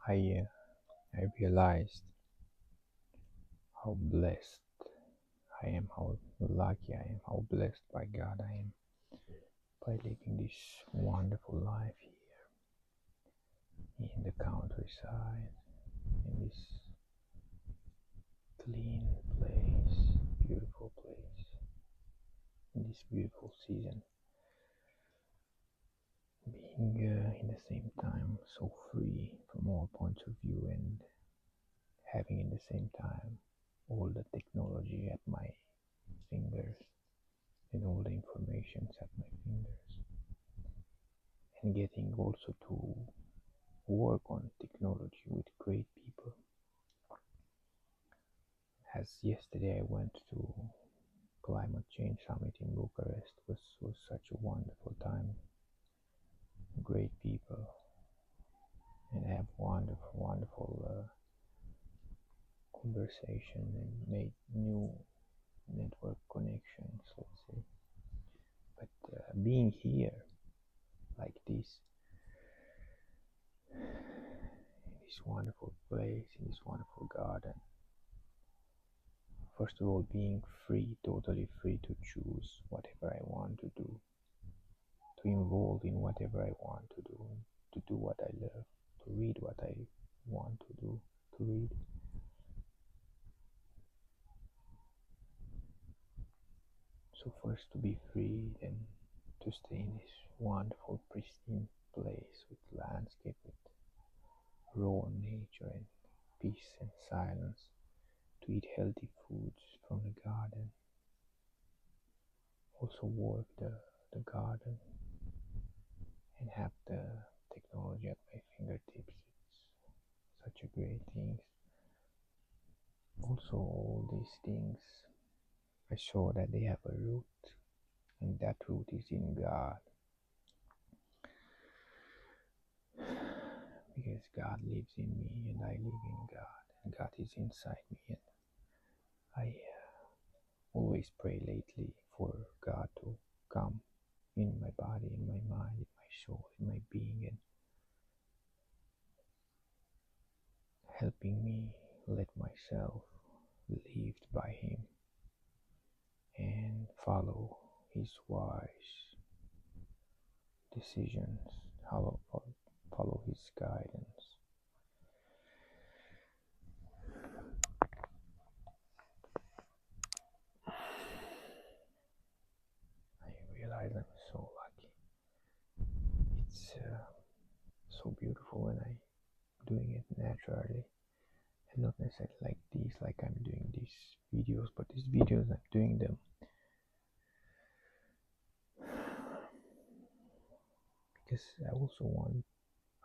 I realized how blessed I am, how lucky I am, how blessed by God I am by living this wonderful life here in the countryside, in this clean place, beautiful place, in this beautiful season, being in the same time so free from all points of view and having in the same time all the technology at my fingers and all the information at my fingers, and getting also to work on technology with great people. As yesterday I went to climate change summit in Bucharest, was such a wonderful time, great people, and have wonderful conversation and made new network connections, let's say. But being here like this, in this wonderful place, in this wonderful garden, first of all, being free, totally free to choose whatever I want to do, to involve in whatever I want to do what I love, to read what I want to read. So first to be free, then to stay in this wonderful, pristine place with landscape, with raw nature and peace and silence, to eat healthy foods from the garden, also work the garden and have the technology at my fingertips. It's such a great thing. Also, all these things, I saw that they have a root, and that root is in God. Because God lives in me and I live in God, and God is inside me. And I always pray lately for God to come in my body, in my mind, in my soul, in my being, and helping me let myself lived by Him and follow His wise decisions, follow His guidance. I realize I'm so lucky. It's so beautiful when I'm doing it naturally and not necessarily like these, like I'm doing these videos, but these videos I'm doing them because I also want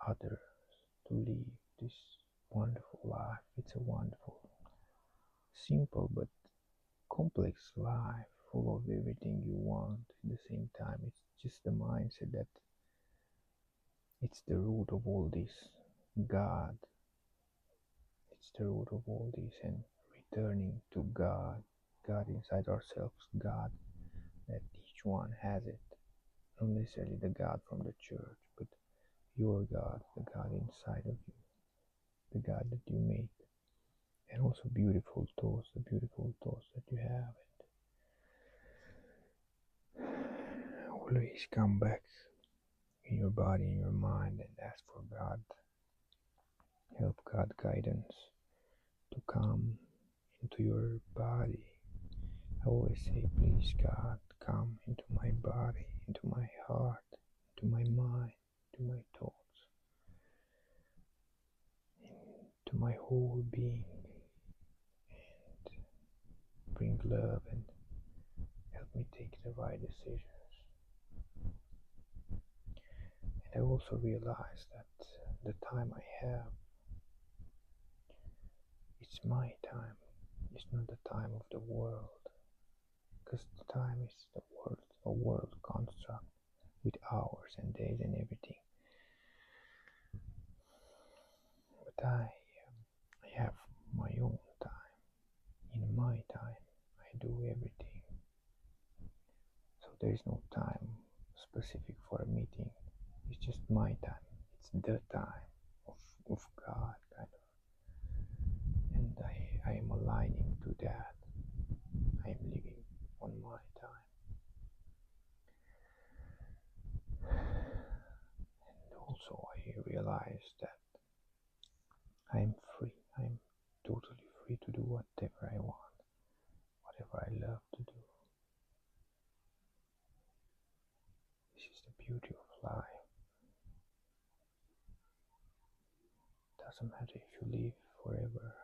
others to live this wonderful life. It's a wonderful, simple but complex life full of everything you want at the same time. It's just the mindset that it's the root of all this. God, it's the root of all this, and returning to God, God inside ourselves, God that each one has it. Not necessarily the God from the church, but your God, the God inside of you, the God that you make, and also beautiful thoughts, the beautiful thoughts that you have. And always come back in your body, in your mind, and ask for God, help God guidance to come into your body. I always say, please God, come into my body, into my heart, into my mind, into my thoughts, into my whole being, and bring love and help me take the right decisions. And I also realize that the time I have, it's my time. It's not the time of the world, because the time is the world, a world construct with hours and days and everything. But I have my own time. In my time, I do everything. So there is no time specific for a meeting. It's just my time. It's the time of God. that. I am living on my time. And also I realized that I am free. I am totally free to do whatever I want, whatever I love to do. This is the beauty of life. Doesn't matter if you live forever,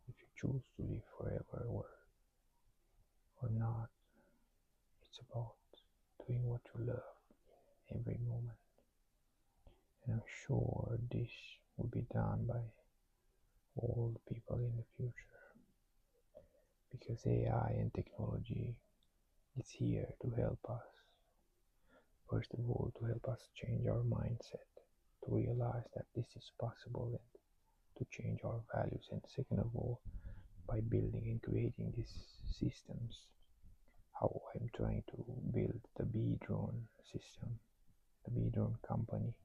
if you choose to live forever or not. It's about doing what you love in every moment. And I'm sure this will be done by all the people in the future, because AI and technology is here to help us. First of all, to help us change our mindset, to realize that this is possible, and to change our values. And second of all, by building and creating these systems, how I'm trying to build the Bee Drone system, the Bee Drone company,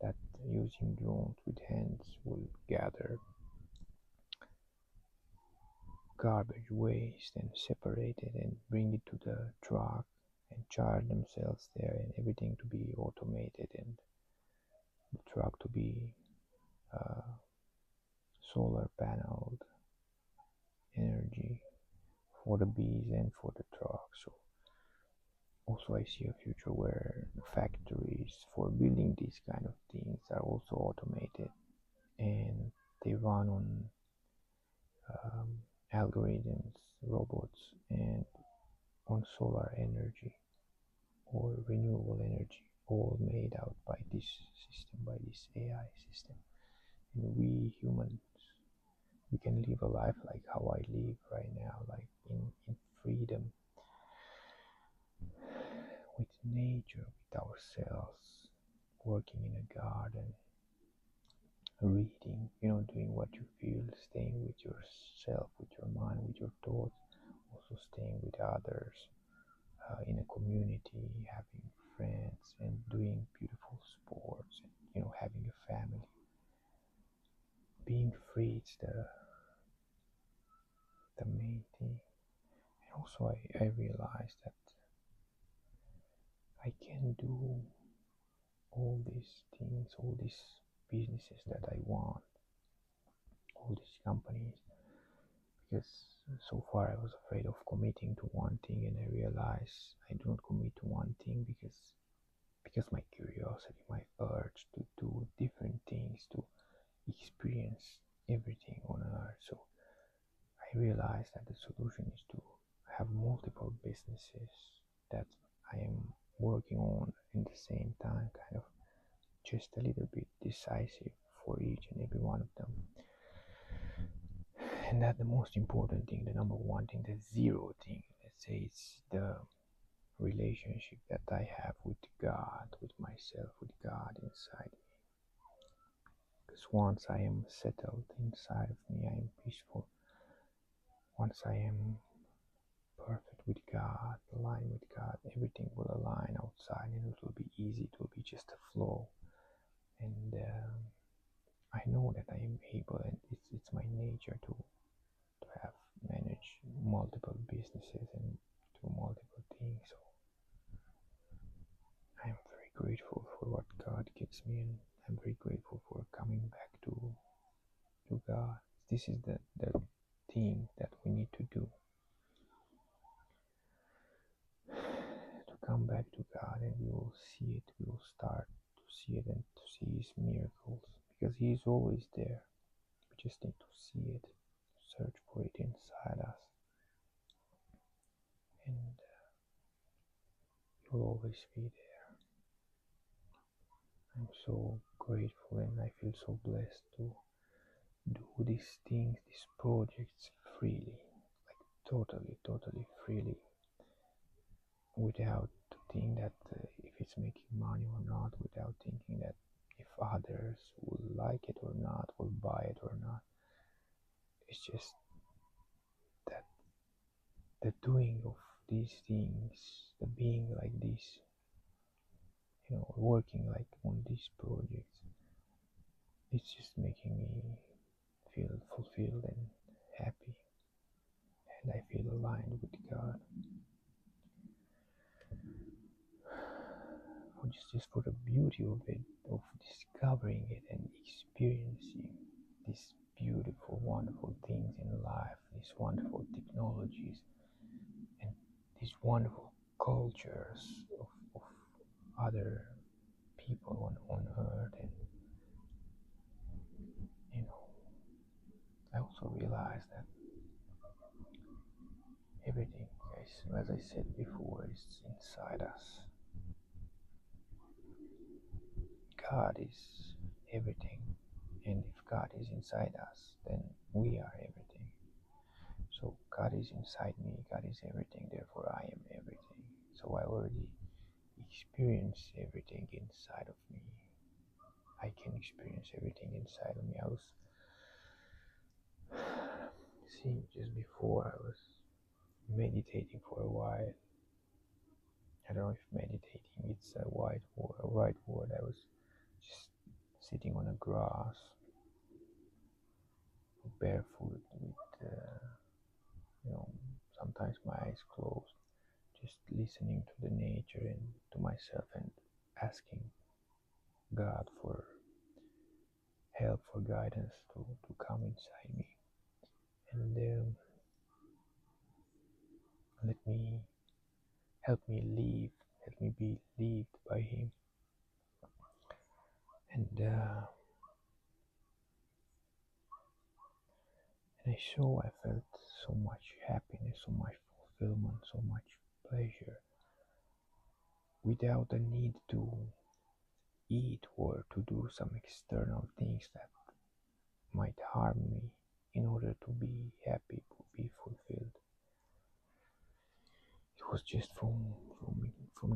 that using drones with hands will gather garbage waste and separate it and bring it to the truck and charge themselves there, and everything to be automated, and the truck to be uh, solar paneled energy for the bees and for the truck. So also I see a future where factories for building these kind of things are also automated, and they run on um, algorithms, robots, and on solar energy or renewable energy, all made out by this system, by this AI system. And we humans, we can live a life like how I live right now, like in freedom, with nature, with ourselves, working in a garden, reading, doing what you feel, staying with yourself, with your mind, with your thoughts, also staying with others, in a community, having friends, and doing beautiful sports, and having a family. Being free is the main thing. And also I realized that I can do all these things, all these businesses that I want, all these companies, because so far I was afraid of committing to one thing, and I realized I don't commit to one thing because my curiosity, my urge to do different things, to experience everything on earth. So I realized that the solution is to have multiple businesses that I am working on in the same time, kind of just a little bit decisive for each and every one of them. And that the most important thing, the number one thing, the zero thing, let's say, it's the relationship that I have with God, with myself, with God inside me. Because once I am settled inside of me, I am peaceful. Once I am perfect with God, aligned with God, everything will align outside, and it will be easy. It will be just a flow. And I know that I am able, and it's my nature to have managed multiple businesses and do multiple things. So I am very grateful for what God gives me, and I'm very grateful for coming back to God. This is the thing that we need to do, to come back to God, and we will see it. We will start to see it and to see His miracles, because He is always there. We just need to see it, search for it inside us, and He will always be there. I'm so grateful, and I feel so blessed to do these things, these projects freely, like totally freely, without thinking that if it's making money or not, without thinking that if others will like it or not, will buy it or not. It's just that the doing of these things, the being like this, working like on these projects, it's just making me feel fulfilled and happy. and I feel aligned with God. Or just for the beauty of it, of discovering it and experiencing these beautiful, wonderful things in life, these wonderful technologies, and these wonderful cultures of other people on earth. And you know, I also realized that everything, as I said before, is inside us. God is everything, and if God is inside us, then we are everything. So God is inside me, God is everything, therefore I am everything. So I already experience everything inside of me. I can experience everything inside of me. I was seeing just before, I was meditating for a while. I don't know if meditating it's a right word. I was just sitting on the grass, barefoot, with sometimes my eyes closed, just listening to the nature and to myself, and asking God for help, for guidance to come inside me, and let me help me live, help me be lived by Him. And I felt so much happiness, so much fulfillment, so much pleasure, without the need to eat or to do some external things that might harm me in order to be happy, to be fulfilled. It was just from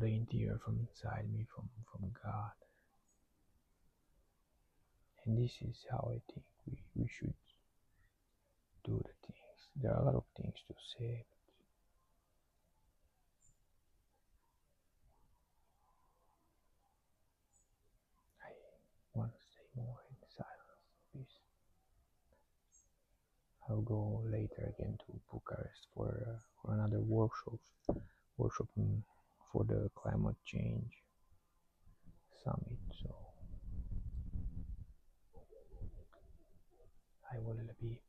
the interior, from inside me, from God. And this is how I think we should do the things. There are a lot of things to say, but I want to stay more in silence. Peace. I'll go later again to Bucharest for another workshop for the climate change summit. So I will be